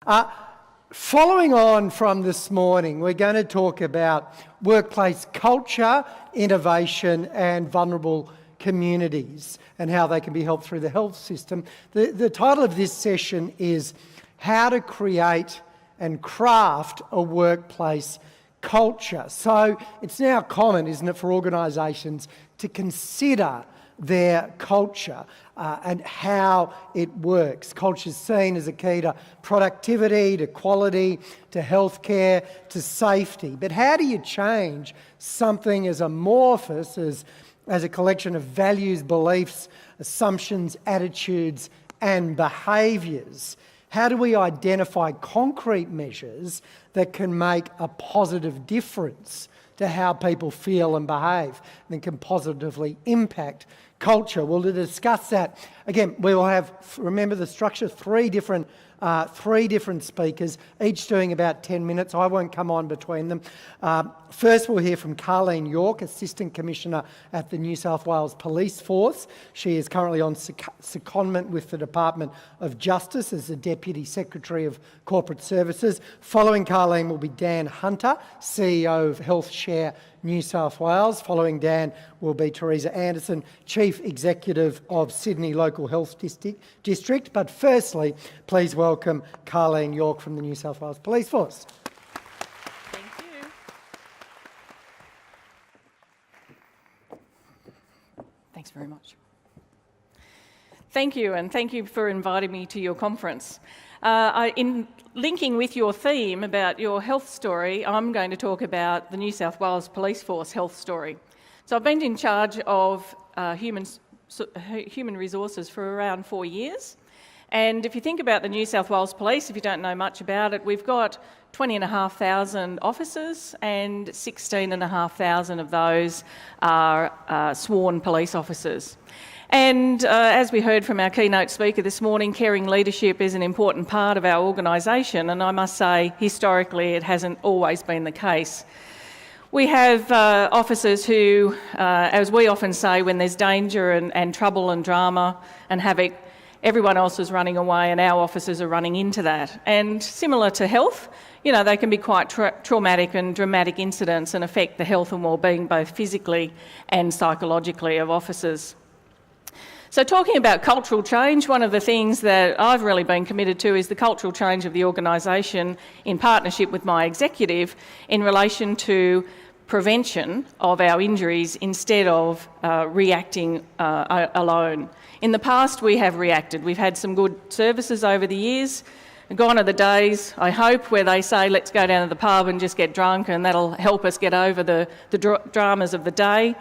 Following on from this morning, we're going to talk about workplace culture, innovation and vulnerable communities and how they can be helped through the health system. The title of this session is How to Create and Craft a Workplace Culture. So it's now common, isn't it, for organisations to consider their culture and how it works. Culture is seen as a key to productivity, to quality, to healthcare, to safety. But how do you change something as amorphous as a collection of values, beliefs, assumptions, attitudes and behaviours? How do we identify concrete measures that can make a positive difference to how people feel and behave and can positively impact culture? Well, to discuss that, again, we will have, remember the structure, three different speakers, each doing about 10 minutes. I won't come on between them. First, we'll hear from Carleen York, Assistant Commissioner at the New South Wales Police Force. She is currently on secondment with the Department of Justice as the Deputy Secretary of Corporate Services. Following Carleen will be Dan Hunter, CEO of Health Share New South Wales. Following Dan will be Teresa Anderson, Chief Executive of Sydney Local Health District. But firstly, please welcome Carleen York from the New South Wales Police Force. Thank you. Thanks very much. Thank you, and thank you for inviting me to your conference. In linking with your theme about your health story, I'm going to talk about the New South Wales Police Force health story. So I've been in charge of human resources for around 4 years. And if you think about the New South Wales Police, if you don't know much about it, we've got 20,500 officers and 16,500 of those are sworn police officers. And as we heard from our keynote speaker this morning, caring leadership is an important part of our organisation, and I must say, historically, it hasn't always been the case. We have officers who, as we often say, when there's danger and trouble and drama and havoc, everyone else is running away and our officers are running into that. And similar to health, you know, they can be quite traumatic and dramatic incidents and affect the health and wellbeing both physically and psychologically of officers. So talking about cultural change, one of the things that I've really been committed to is the cultural change of the organisation in partnership with my executive in relation to prevention of our injuries instead of reacting alone. In the past, we have reacted. We've had some good services over the years. Gone are the days, I hope, where they say, let's go down to the pub and just get drunk and that'll help us get over the dramas of the day.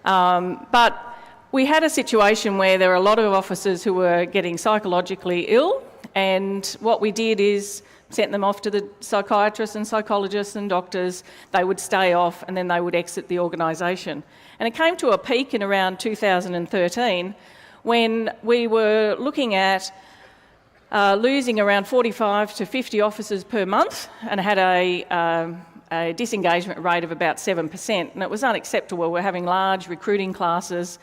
But we had a situation where there were a lot of officers who were getting psychologically ill, and what we did is sent them off to the psychiatrists and psychologists and doctors. They would stay off and then they would exit the organisation. And it came to a peak in around 2013 when we were looking at losing around 45 to 50 officers per month and had a disengagement rate of about 7%, and it was unacceptable. We're having large recruiting classes.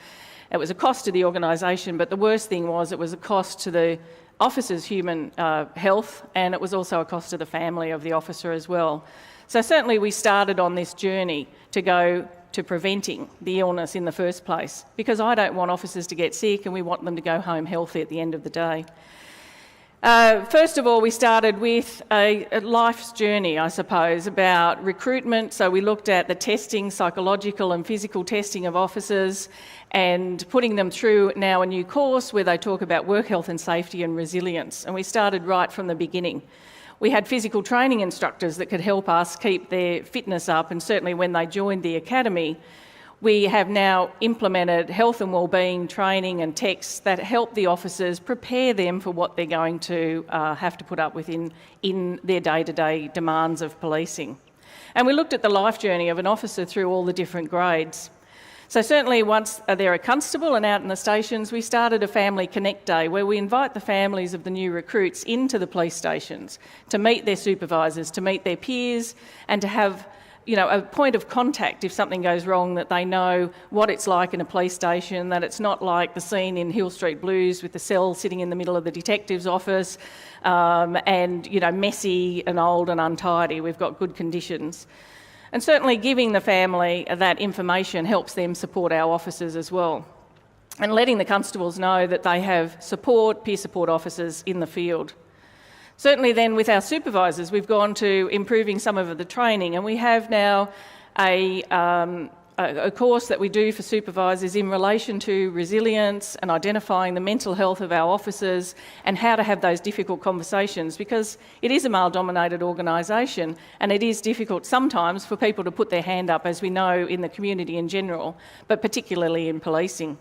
It was a cost to the organisation, but the worst thing was it was a cost to the officer's human health, and it was also a cost to the family of the officer as well. So certainly we started on this journey to go to preventing the illness in the first place, because I don't want officers to get sick and we want them to go home healthy at the end of the day. First of all, we started with a life's journey, I suppose, about recruitment. So we looked at the testing, psychological and physical testing of officers and putting them through now a new course where they talk about work health and safety and resilience. And we started right from the beginning. We had physical training instructors that could help us keep their fitness up, and certainly when they joined the academy, we have now implemented health and wellbeing training and texts that help the officers prepare them for what they're going to have to put up with in their day-to-day demands of policing. And we looked at the life journey of an officer through all the different grades. So certainly once they're a constable and out in the stations, we started a Family Connect Day where we invite the families of the new recruits into the police stations to meet their supervisors, to meet their peers and to have a point of contact if something goes wrong, that they know what it's like in a police station, that it's not like the scene in Hill Street Blues with the cell sitting in the middle of the detective's office and, messy and old and untidy. We've got good conditions. And certainly giving the family that information helps them support our officers as well. And letting the constables know that they have support, peer support officers in the field. Certainly then with our supervisors, we've gone to improving some of the training, and we have now a course that we do for supervisors in relation to resilience and identifying the mental health of our officers and how to have those difficult conversations, because it is a male-dominated organisation and it is difficult sometimes for people to put their hand up, as we know in the community in general, but particularly in policing.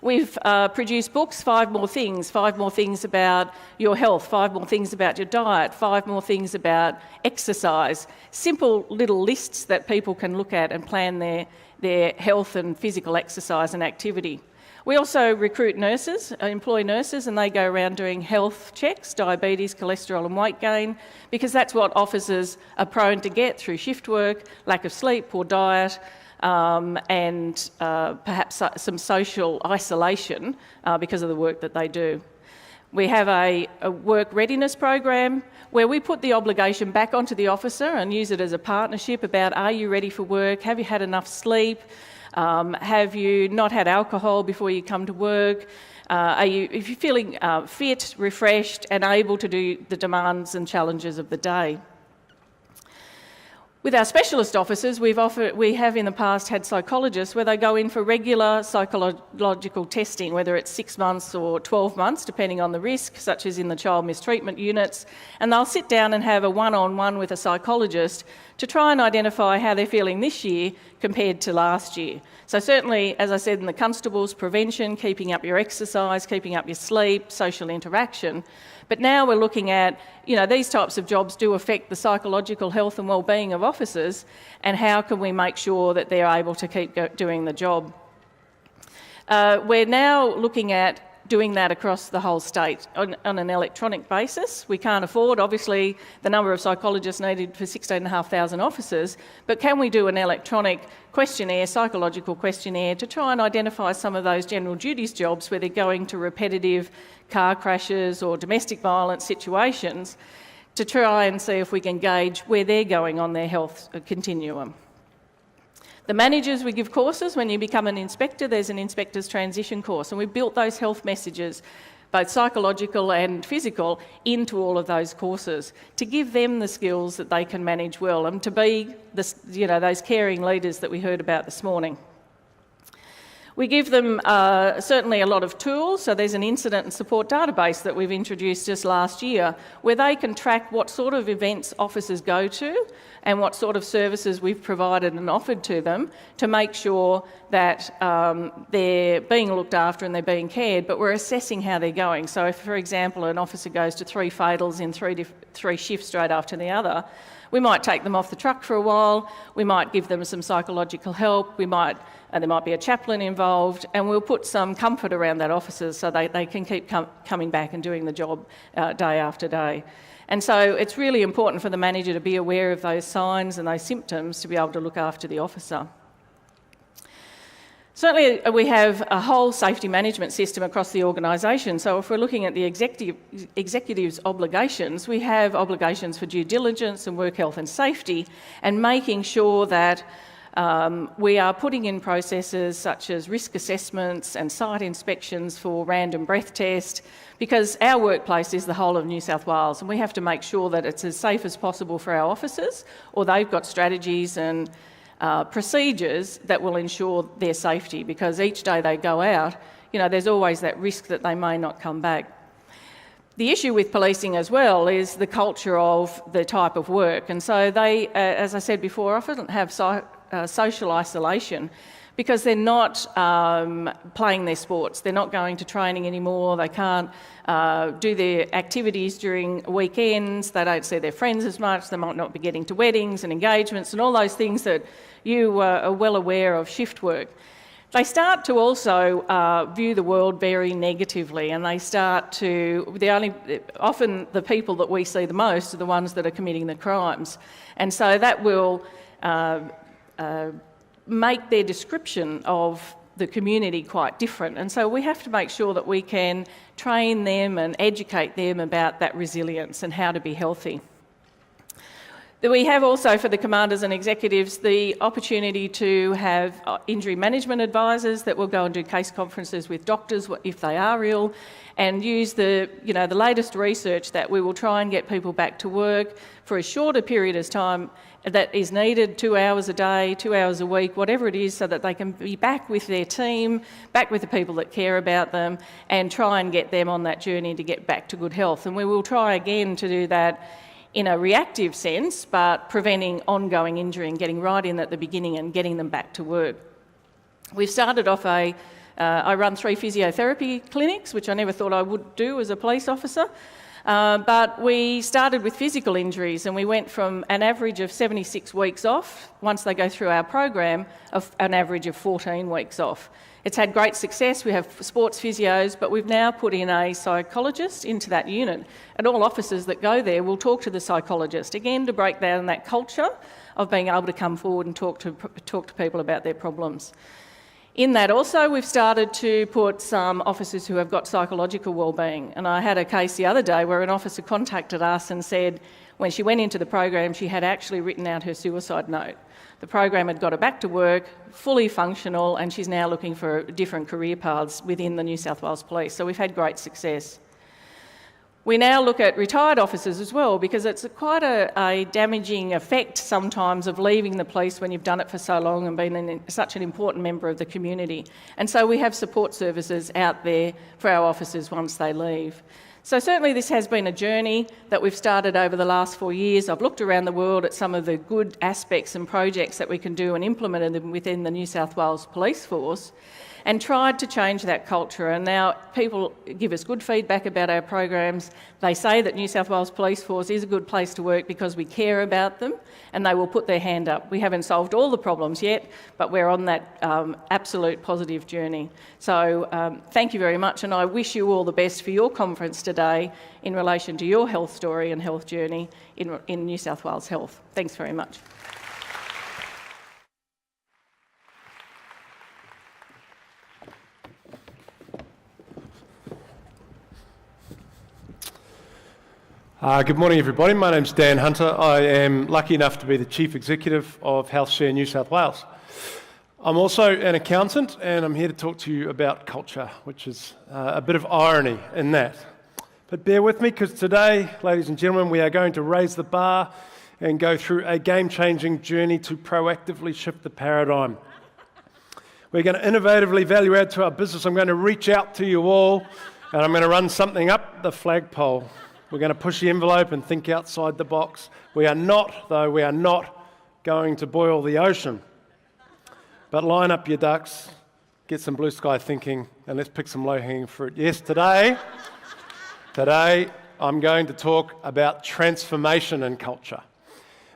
We've produced books, 5 more things about your health, 5 more things about your diet, 5 more things about exercise, simple little lists that people can look at and plan their health and physical exercise and activity. We also recruit nurses, employ nurses, and they go around doing health checks, diabetes, cholesterol and weight gain, because that's what officers are prone to get through shift work, lack of sleep, poor diet, and perhaps some social isolation because of the work that they do. We have a work readiness program where we put the obligation back onto the officer and use it as a partnership about, are you ready for work? Have you had enough sleep? Have you not had alcohol before you come to work? If you're feeling fit, refreshed and able to do the demands and challenges of the day. With our specialist officers, we have in the past had psychologists where they go in for regular psychological testing, whether it's 6 months or 12 months, depending on the risk, such as in the child mistreatment units, and they'll sit down and have a one-on-one with a psychologist to try and identify how they're feeling this year compared to last year. So certainly, as I said, in the constables, prevention, keeping up your exercise, keeping up your sleep, social interaction. But now we're looking at, these types of jobs do affect the psychological health and well-being of officers, and how can we make sure that they're able to keep doing the job. We're now looking at doing that across the whole state on an electronic basis. We can't afford, obviously, the number of psychologists needed for 16,500 officers, but can we do an electronic questionnaire, psychological questionnaire, to try and identify some of those general duties jobs where they're going to repetitive car crashes or domestic violence situations, to try and see if we can gauge where they're going on their health continuum. The managers, we give courses. When you become an inspector, there's an inspector's transition course, and we've built those health messages, both psychological and physical, into all of those courses to give them the skills that they can manage well and to be those caring leaders that we heard about this morning. We give them certainly a lot of tools. So there's an incident and support database that we've introduced just last year where they can track what sort of events officers go to and what sort of services we've provided and offered to them to make sure that they're being looked after and they're being cared, but we're assessing how they're going. So if, for example, an officer goes to 3 fatals in 3 shifts straight after the other, we might take them off the truck for a while, we might give them some psychological help, there might be a chaplain involved, and we'll put some comfort around that officer so they can keep coming back and doing the job day after day. And so it's really important for the manager to be aware of those signs and those symptoms to be able to look after the officer. Certainly we have a whole safety management system across the organisation. So if we're looking at the executive's obligations, we have obligations for due diligence and work health and safety, and making sure that we are putting in processes such as risk assessments and site inspections for random breath test, because our workplace is the whole of New South Wales, and we have to make sure that it's as safe as possible for our officers, or they've got strategies and procedures that will ensure their safety, because each day they go out, there's always that risk that they may not come back. The issue with policing as well is the culture of the type of work, and so they, as I said before, often have social isolation because they're not playing their sports, they're not going to training anymore, they can't do their activities during weekends, they don't see their friends as much, they might not be getting to weddings and engagements and all those things that you are well aware of shift work. They start to also view the world very negatively, and they start to, often the people that we see the most are the ones that are committing the crimes. And so that will make their description of the community quite different. And so we have to make sure that we can train them and educate them about that resilience and how to be healthy. We have also, for the commanders and executives, the opportunity to have injury management advisors that will go and do case conferences with doctors if they are ill, and use the latest research that we will try and get people back to work for a shorter period of time that is needed, 2 hours a day, 2 hours a week, whatever it is, so that they can be back with their team, back with the people that care about them, and try and get them on that journey to get back to good health. And we will try again to do that in a reactive sense, but preventing ongoing injury and getting right in at the beginning and getting them back to work. We've started off I run 3 physiotherapy clinics, which I never thought I would do as a police officer. But we started with physical injuries, and we went from an average of 76 weeks off, once they go through our program, of an average of 14 weeks off. It's had great success. We have sports physios, but we've now put in a psychologist into that unit. And all officers that go there will talk to the psychologist, again, to break down that culture of being able to come forward and talk to people about their problems. In that also, we've started to put some officers who have got psychological wellbeing. And I had a case the other day where an officer contacted us and said when she went into the program, she had actually written out her suicide note. The program had got her back to work, fully functional, and she's now looking for different career paths within the New South Wales Police. So we've had great success. We now look at retired officers as well, because it's quite a damaging effect sometimes of leaving the police when you've done it for so long and been such an important member of the community. And so we have support services out there for our officers once they leave. So certainly this has been a journey that we've started over the last 4 years. I've looked around the world at some of the good aspects and projects that we can do and implemented them within the New South Wales Police Force, and tried to change that culture. And now people give us good feedback about our programs. They say that New South Wales Police Force is a good place to work because we care about them, and they will put their hand up. We haven't solved all the problems yet, but we're on that absolute positive journey. So thank you very much, and I wish you all the best for your conference today in relation to your health story and health journey in New South Wales Health. Thanks very much. Good morning, everybody. My name's Dan Hunter. I am lucky enough to be the Chief Executive of HealthShare New South Wales. I'm also an accountant, and I'm here to talk to you about culture, which is a bit of irony in that. But bear with me, because today, ladies and gentlemen, we are going to raise the bar and go through a game-changing journey to proactively shift the paradigm. We're going to innovatively value add to our business. I'm going to reach out to you all, and I'm going to run something up the flagpole. We're going to push the envelope and think outside the box. We are not going to boil the ocean. But line up your ducks, get some blue sky thinking, and let's pick some low-hanging fruit. Yes, today I'm going to talk about transformation in culture.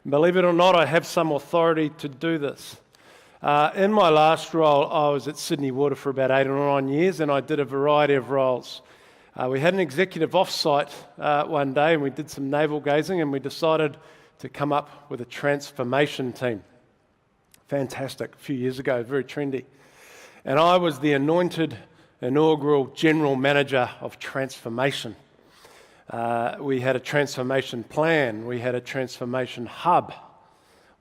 Believe it or not, I have some authority to do this. In my last role, I was at Sydney Water for about 8 or 9 years, and I did a variety of roles. We had an executive off-site one day, and we did some navel gazing, and we decided to come up with a transformation team. Fantastic, a few years ago, very trendy. And I was the anointed inaugural general manager of transformation. We had a transformation plan, we had a transformation hub.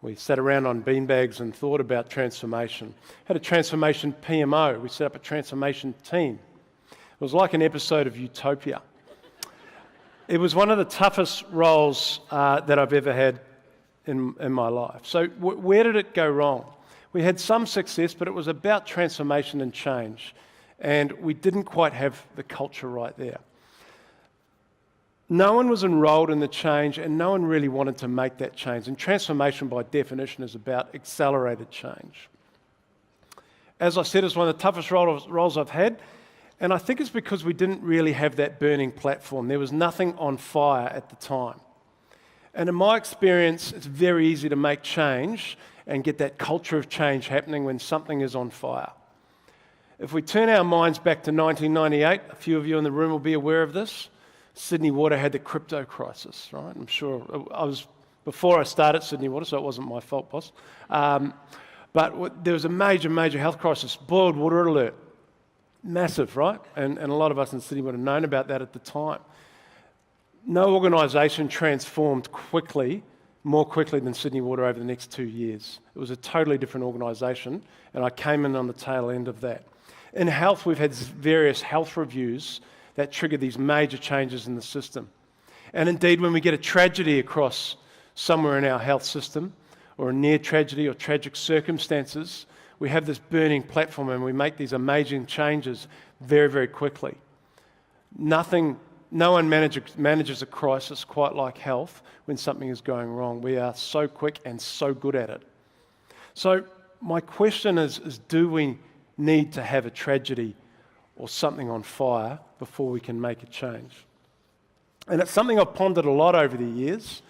We sat around on beanbags and thought about transformation. Had a transformation PMO, we set up a transformation team. It was like an episode of Utopia. It was one of the toughest roles that I've ever had in my life. So where did it go wrong? We had some success, but it was about transformation and change, and we didn't quite have the culture right there. No one was enrolled in the change, and no one really wanted to make that change. And transformation, by definition, is about accelerated change. As I said, it's one of the toughest roles I've had. And I think it's because we didn't really have that burning platform. There was nothing on fire at the time. And in my experience, it's very easy to make change and get that culture of change happening when something is on fire. If we turn our minds back to 1998, a few of you in the room will be aware of this. Sydney Water had the crypto crisis, right? I'm sure I was before I started Sydney Water, so it wasn't my fault, boss. But there was a major, major health crisis, boiled water alert. Massive, right? And a lot of us in Sydney would have known about that at the time. No organisation transformed more quickly than Sydney Water over the next 2 years. It was a totally different organisation, and I came in on the tail end of that. In health, we've had various health reviews that trigger these major changes in the system. And indeed, when we get a tragedy across somewhere in our health system, or a near tragedy or tragic circumstances, we have this burning platform and we make these amazing changes very, very quickly. No one manages a crisis quite like health when something is going wrong. We are so quick and so good at it. So my question is do we need to have a tragedy or something on fire before we can make a change? And it's something I've pondered a lot over the years.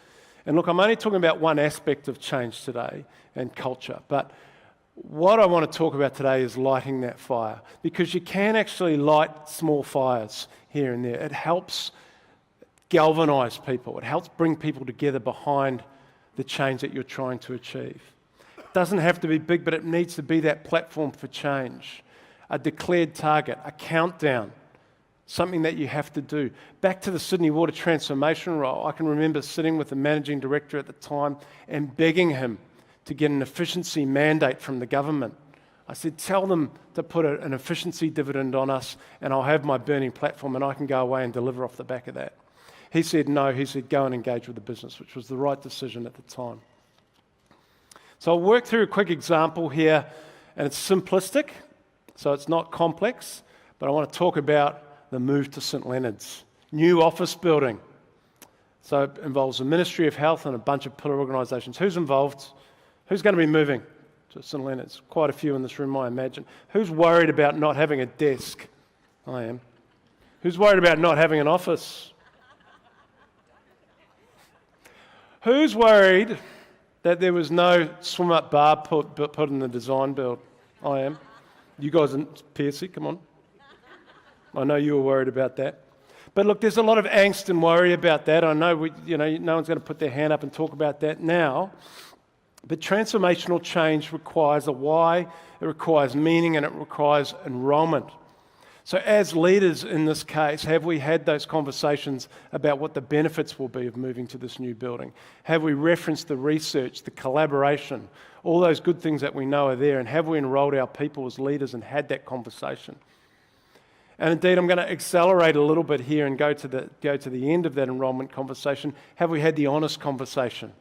And look, I'm only talking about one aspect of change today and culture, but what I want to talk about today is lighting that fire, because you can actually light small fires here and there. It helps galvanise people. It helps bring people together behind the change that you're trying to achieve. It doesn't have to be big, but it needs to be that platform for change, a declared target, a countdown, something that you have to do. Back to the Sydney Water transformation role, I can remember sitting with the managing director at the time and begging him to get an efficiency mandate from the government. I said, tell them to put an efficiency dividend on us and I'll have my burning platform and I can go away and deliver off the back of that. He said no, he said go and engage with the business, which was the right decision at the time. So I'll work through a quick example here, and it's simplistic, so it's not complex, but I want to talk about the move to St Leonard's. New office building. So it involves the Ministry of Health and a bunch of pillar organisations. Who's involved? Who's going to be moving to St Leonard's? Quite a few in this room, I imagine. Who's worried about not having a desk? I am. Who's worried about not having an office? Who's worried that there was no swim-up bar put in the design build? I am. You guys, Piercy, come on. I know you were worried about that. But look, there's a lot of angst and worry about that. I know no one's going to put their hand up and talk about that now. But transformational change requires a why, it requires meaning, and it requires enrolment. So as leaders in this case, have we had those conversations about what the benefits will be of moving to this new building? Have we referenced the research, the collaboration, all those good things that we know are there, and have we enrolled our people as leaders and had that conversation? And indeed, I'm going to accelerate a little bit here and go to the end of that enrolment conversation. Have we had the honest conversation?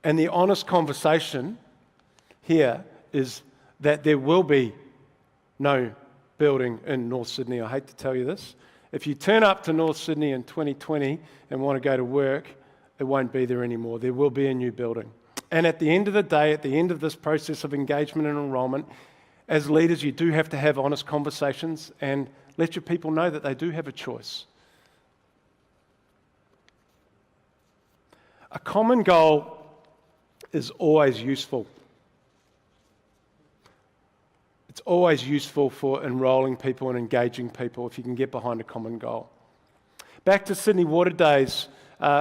And the honest conversation here is that there will be no building in North Sydney. I hate to tell you this. If you turn up to North Sydney in 2020 and want to go to work, it won't be there anymore. There will be a new building. And at the end of the day, at the end of this process of engagement and enrolment, as leaders, you do have to have honest conversations and let your people know that they do have a choice. A common goal is always useful. It's always useful for enrolling people and engaging people if you can get behind a common goal. Back to Sydney Water days,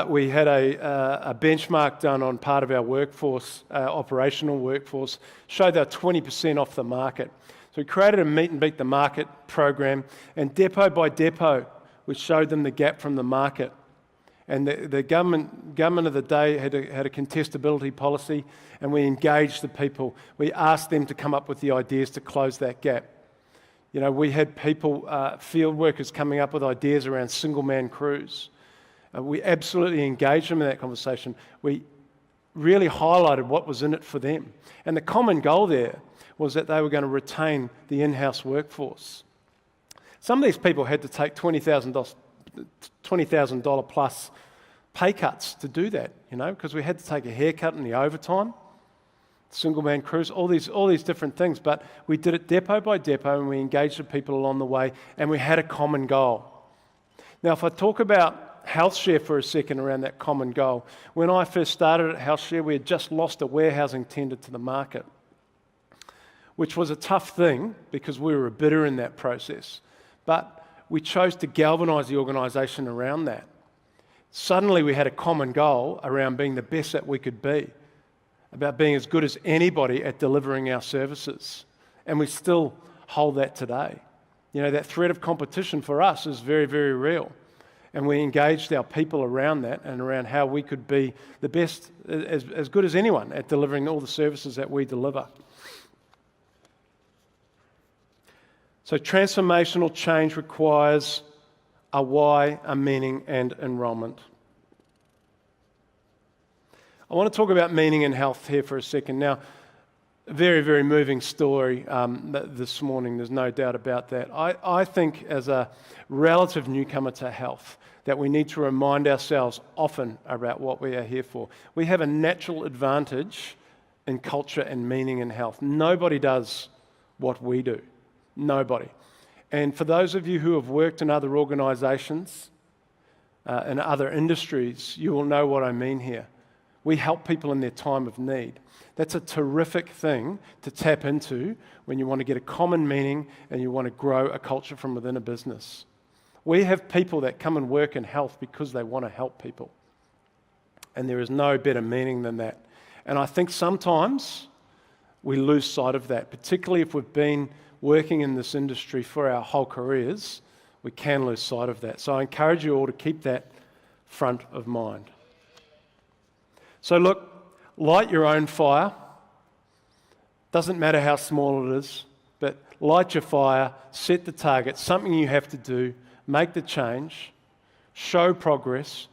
we had a benchmark done on part of our workforce, operational workforce, showed they're 20% off the market. So we created a meet and beat the market program, and depot by depot, we showed them the gap from the market. And the government of the day had a contestability policy, and we engaged the people. We asked them to come up with the ideas to close that gap. You know, we had people, field workers coming up with ideas around single-man crews. We absolutely engaged them in that conversation. We really highlighted what was in it for them. And the common goal there was that they were going to retain the in-house workforce. Some of these people had to take $20,000 plus pay cuts to do that, you know, because we had to take a haircut in the overtime, single-man crews, all these different things. But we did it depot by depot, and we engaged the people along the way, and we had a common goal. Now, if I talk about HealthShare for a second around that common goal, when I first started at HealthShare, we had just lost a warehousing tender to the market, which was a tough thing because we were a bidder in that process. But we chose to galvanise the organisation around that. Suddenly we had a common goal around being the best that we could be, about being as good as anybody at delivering our services. And we still hold that today. You know, that threat of competition for us is very, very real. And we engaged our people around that and around how we could be the best, as good as anyone at delivering all the services that we deliver. So transformational change requires a why, a meaning, and enrolment. I want to talk about meaning in health here for a second. Now, a very, very moving story this morning, there's no doubt about that. I think as a relative newcomer to health, that we need to remind ourselves often about what we are here for. We have a natural advantage in culture and meaning in health. Nobody does what we do. Nobody. And for those of you who have worked in other organisations, in other industries, you will know what I mean here. We help people in their time of need. That's a terrific thing to tap into when you want to get a common meaning and you want to grow a culture from within a business. We have people that come and work in health because they want to help people. And there is no better meaning than that. And I think sometimes we lose sight of that, particularly if we've been working in this industry for our whole careers, we can lose sight of that. So I encourage you all to keep that front of mind. So look, light your own fire. Doesn't matter how small it is, but light your fire, set the target, something you have to do, make the change, show progress,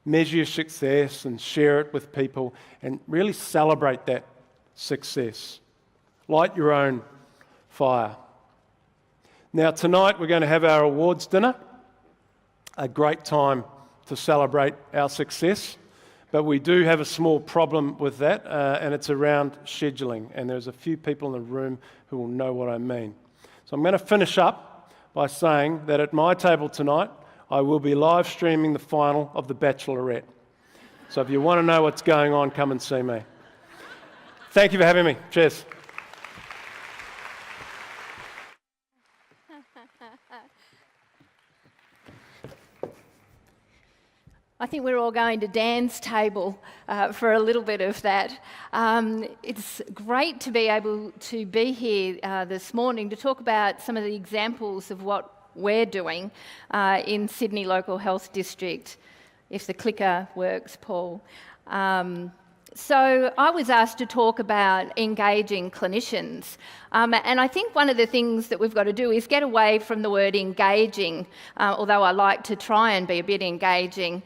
measure your success and share it with people and really celebrate that success. Light your own fire. Now tonight we're going to have our awards dinner, a great time to celebrate our success, but we do have a small problem with that and it's around scheduling, and there's a few people in the room who will know what I mean. So I'm going to finish up by saying that at my table tonight I will be live streaming the final of The Bachelorette. So if you want to know what's going on, come and see me. Thank you for having me. Cheers. I think we're all going to Dan's table for a little bit of that. It's great to be able to be here this morning to talk about some of the examples of what we're doing in Sydney Local Health District. If the clicker works, Paul. So I was asked to talk about engaging clinicians. And I think one of the things that we've got to do is get away from the word engaging, although I like to try and be a bit engaging.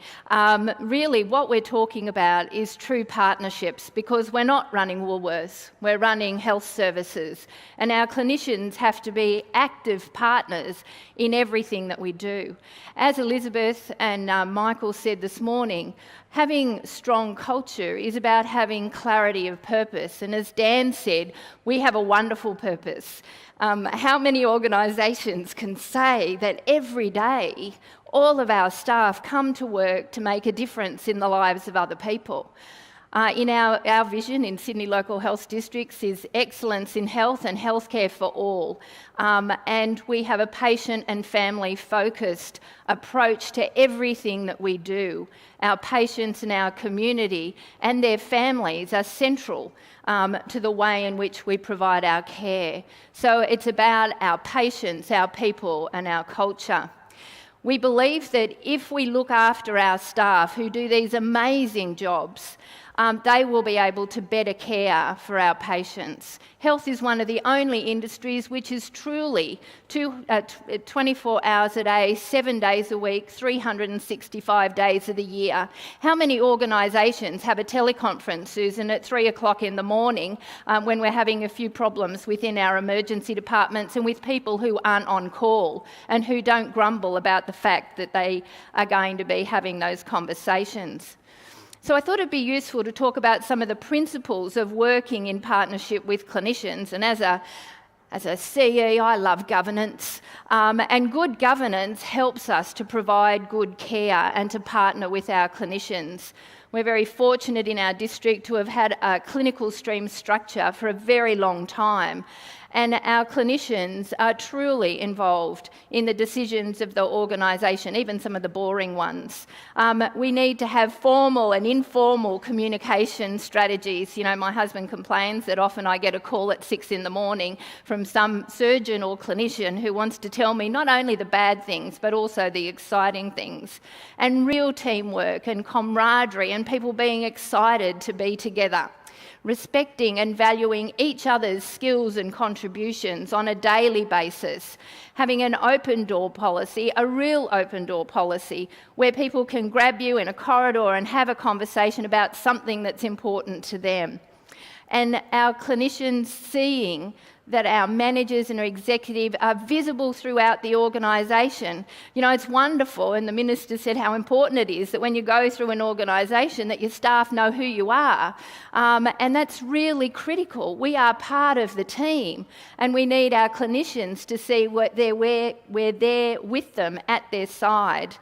Really what we're talking about is true partnerships, because we're not running Woolworths, we're running health services. And our clinicians have to be active partners in everything that we do. As Elizabeth and Michael said this morning, having strong culture is about having clarity of purpose. And as Dan said, we have a wonderful purpose. How many organisations can say that every day all of our staff come to work to make a difference in the lives of other people? In our vision in Sydney Local Health Districts is excellence in health and healthcare for all. And we have a patient and family focused approach to everything that we do. Our patients and our community and their families are central to the way in which we provide our care. So it's about our patients, our people and our culture. We believe that if we look after our staff who do these amazing jobs, they will be able to better care for our patients. Health is one of the only industries which is truly 24 hours a day, 7 days a week, 365 days of the year. How many organisations have a teleconference, Susan, at 3 o'clock in the morning when we're having a few problems within our emergency departments and with people who aren't on call and who don't grumble about the fact that they are going to be having those conversations? So I thought it'd be useful to talk about some of the principles of working in partnership with clinicians. And as a CE, I love governance. And good governance helps us to provide good care and to partner with our clinicians. We're very fortunate in our district to have had a clinical stream structure for a very long time. And our clinicians are truly involved in the decisions of the organisation, even some of the boring ones. We need to have formal and informal communication strategies. You know, my husband complains that often I get a call at 6 a.m. from some surgeon or clinician who wants to tell me not only the bad things, but also the exciting things. And real teamwork and camaraderie and people being excited to be together. Respecting and valuing each other's skills and contributions on a daily basis, having an open door policy, a real open door policy, where people can grab you in a corridor and have a conversation about something that's important to them. And our clinicians seeing that our managers and our executive are visible throughout the organisation. You know, it's wonderful, and the Minister said how important it is that when you go through an organisation that your staff know who you are, and that's really critical. We are part of the team, and we need our clinicians to see we're there with them at their side.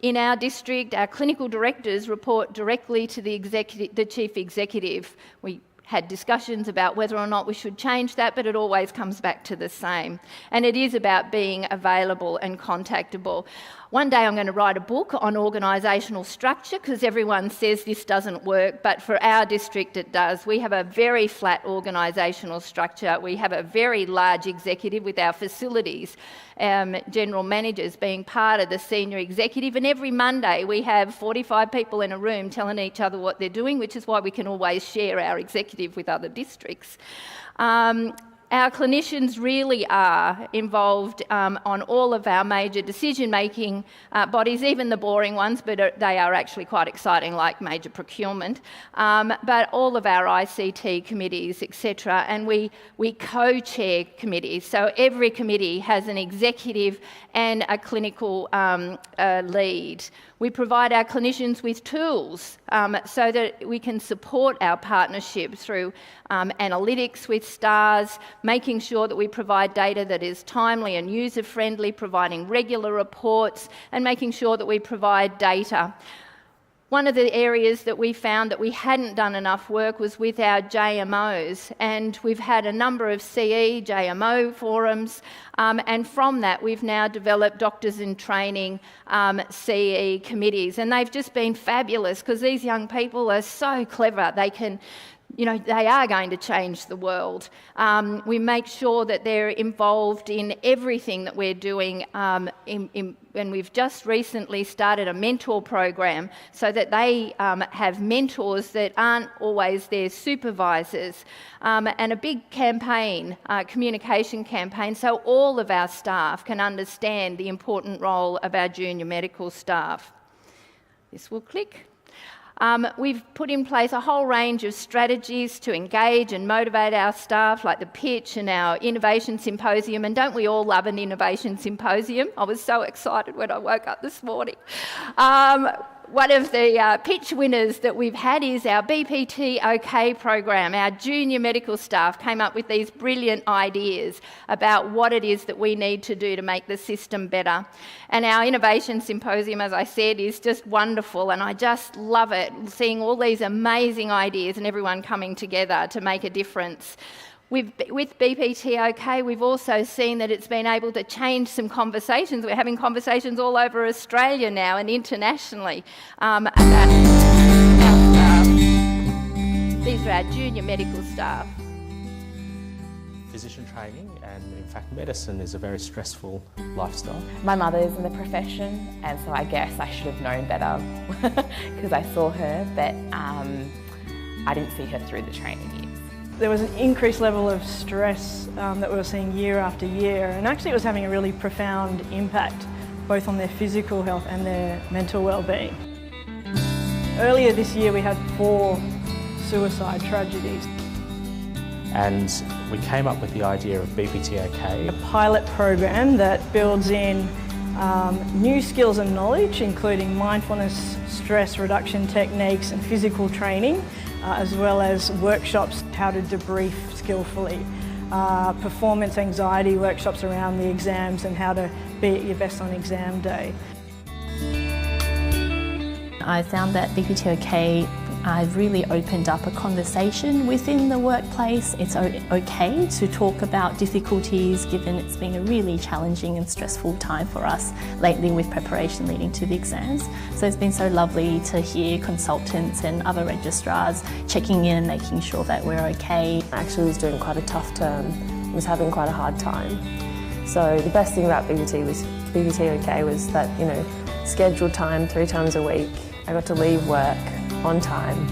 In our district, our clinical directors report directly to the Chief Executive. We had discussions about whether or not we should change that, but it always comes back to the same. And it is about being available and contactable. One day I'm going to write a book on organisational structure because everyone says this doesn't work, but for our district it does. We have a very flat organisational structure. We have a very large executive with our facilities, general managers being part of the senior executive, and every Monday we have 45 people in a room telling each other what they're doing, which is why we can always share our executive with other districts. Our clinicians really are involved on all of our major decision-making bodies, even the boring ones, but they are actually quite exciting, like major procurement, but all of our ICT committees, etc. And we co-chair committees, so every committee has an executive and a clinical lead. We provide our clinicians with tools so that we can support our partnership through analytics with STARS, making sure that we provide data that is timely and user-friendly, providing regular reports, and making sure that we provide data. One of the areas that we found that we hadn't done enough work was with our JMOs, and we've had a number of CE JMO forums, and from that we've now developed Doctors in Training CE committees, and they've just been fabulous because these young people are so clever. They can, you know, they are going to change the world. We make sure that they're involved in everything that we're doing, and we've just recently started a mentor program so that they have mentors that aren't always their supervisors, and a big campaign, communication campaign, so all of our staff can understand the important role of our junior medical staff. This will click. We've put in place a whole range of strategies to engage and motivate our staff, like the pitch and our innovation symposium. And don't we all love an innovation symposium? I was so excited when I woke up this morning. One of the pitch winners that we've had is our BPT OK program. Our junior medical staff came up with these brilliant ideas about what it is that we need to do to make the system better. And our innovation symposium, as I said, is just wonderful, and I just love it, seeing all these amazing ideas and everyone coming together to make a difference. With BPT OK, we've also seen that it's been able to change some conversations. We're having conversations all over Australia now and internationally about our staff. These are our junior medical staff. Physician training and in fact medicine is a very stressful lifestyle. My mother is in the profession, and so I guess I should have known better because I saw her, but I didn't see her through the training years. There was an increased level of stress that we were seeing year after year, and actually it was having a really profound impact both on their physical health and their mental well-being. Earlier this year we had 4 suicide tragedies. And we came up with the idea of BPT OK. A pilot program that builds in new skills and knowledge, including mindfulness, stress reduction techniques and physical training, as well as workshops how to debrief skillfully, performance anxiety workshops around the exams and how to be at your best on exam day. I found that BPT OK I've really opened up a conversation within the workplace. It's okay to talk about difficulties, given it's been a really challenging and stressful time for us lately with preparation leading to the exams. So it's been so lovely to hear consultants and other registrars checking in and making sure that we're okay. I actually was doing quite a tough term, was having quite a hard time. So the best thing about BBT OK was that, you know, scheduled time 3 times a week. I got to leave work on time,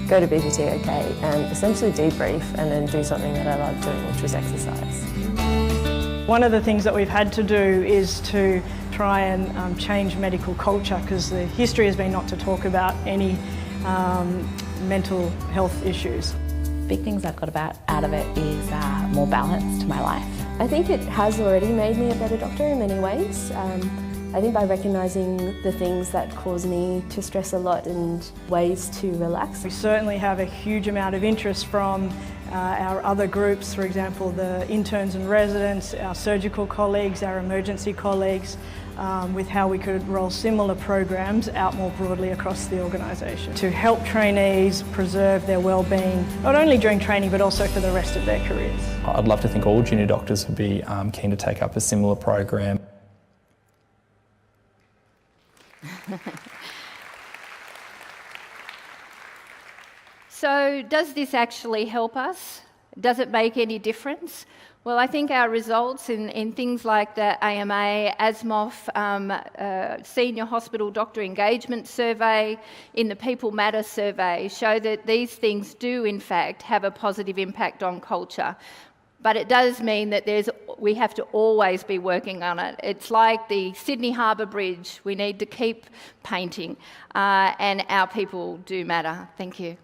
go to BBT OK and essentially debrief and then do something that I loved doing, which was exercise. One of the things that we've had to do is to try and change medical culture, because the history has been not to talk about any mental health issues. Big things I've got out of it is more balance to my life. I think it has already made me a better doctor in many ways. I think by recognising the things that cause me to stress a lot and ways to relax. We certainly have a huge amount of interest from our other groups, for example, the interns and residents, our surgical colleagues, our emergency colleagues, with how we could roll similar programs out more broadly across the organisation to help trainees preserve their well-being, not only during training but also for the rest of their careers. I'd love to think all junior doctors would be keen to take up a similar program. So does this actually help us? Does it make any difference? Well, I think our results in things like the AMA, ASMOF, Senior Hospital Doctor Engagement Survey, in the People Matter survey show that these things do in fact have a positive impact on culture. But it does mean that we have to always be working on it. It's like the Sydney Harbour Bridge. We need to keep painting, and our people do matter. Thank you.